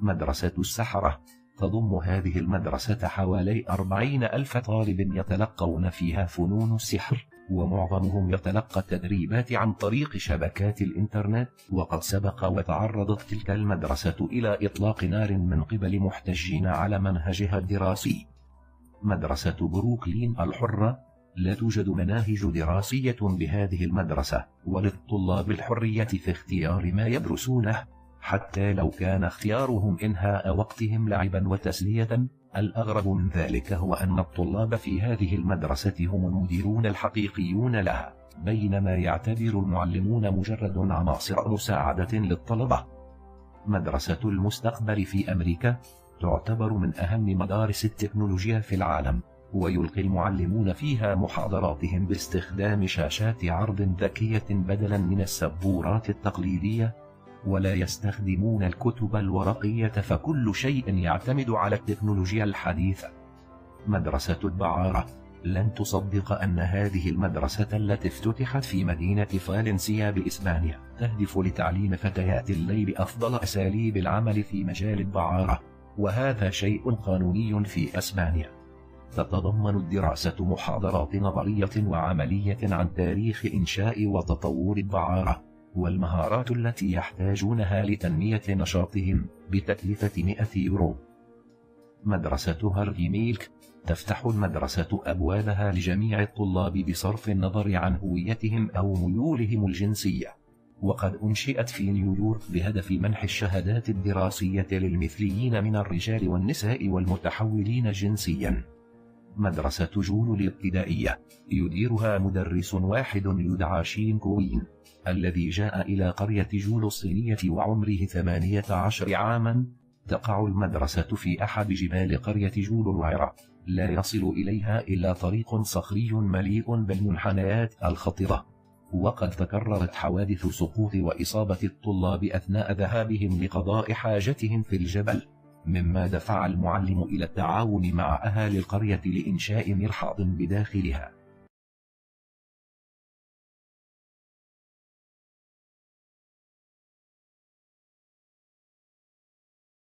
مدرسة السحرة. تضم هذه المدرسة حوالي 40,000 طالب يتلقون فيها فنون السحر، ومعظمهم يتلقى التدريبات عن طريق شبكات الإنترنت. وقد سبق وتعرضت تلك المدرسة إلى إطلاق نار من قبل محتجين على منهجها الدراسي. مدرسة بروكلين الحرة. لا توجد مناهج دراسية بهذه المدرسة، وللطلاب الحرية في اختيار ما يدرسونه، حتى لو كان اختيارهم إنهاء وقتهم لعبا وتسلية. الأغرب من ذلك هو أن الطلاب في هذه المدرسة هم المديرون الحقيقيون لها، بينما يعتبر المعلمون مجرد عناصر مساعدة للطلبة. مدرسة المستقبل في أمريكا تعتبر من أهم مدارس التكنولوجيا في العالم، ويلقي المعلمون فيها محاضراتهم باستخدام شاشات عرض ذكية بدلا من السبورات التقليدية، ولا يستخدمون الكتب الورقية، فكل شيء يعتمد على التكنولوجيا الحديثة. مدرسة البعارة. لن تصدق أن هذه المدرسة التي افتتحت في مدينة فالنسيا بإسبانيا تهدف لتعليم فتيات الليل أفضل أساليب العمل في مجال البعارة، وهذا شيء قانوني في أسبانيا. تتضمن الدراسة محاضرات نظرية وعملية عن تاريخ إنشاء وتطور البعارة، والمهارات التي يحتاجونها لتنمية نشاطهم، بتكلفة 100 يورو. مدرسة هارفي ميلك. تفتح المدرسة أبوابها لجميع الطلاب بصرف النظر عن هويتهم أو ميولهم الجنسية، وقد أنشئت في نيويورك بهدف منح الشهادات الدراسية للمثليين من الرجال والنساء والمتحولين جنسيا. مدرسة جول الابتدائية. يديرها مدرس واحد يدعى شين كوين، الذي جاء إلى قرية جول الصينية وعمره 18 عاما. تقع المدرسة في أحد جبال قرية جول الوعرة، لا يصل إليها إلا طريق صخري مليء بالمنحنيات الخطرة، وقد تكررت حوادث سقوط وإصابة الطلاب أثناء ذهابهم لقضاء حاجتهم في الجبل، مما دفع المعلم إلى التعاون مع أهالي القرية لإنشاء مرحاض بداخلها.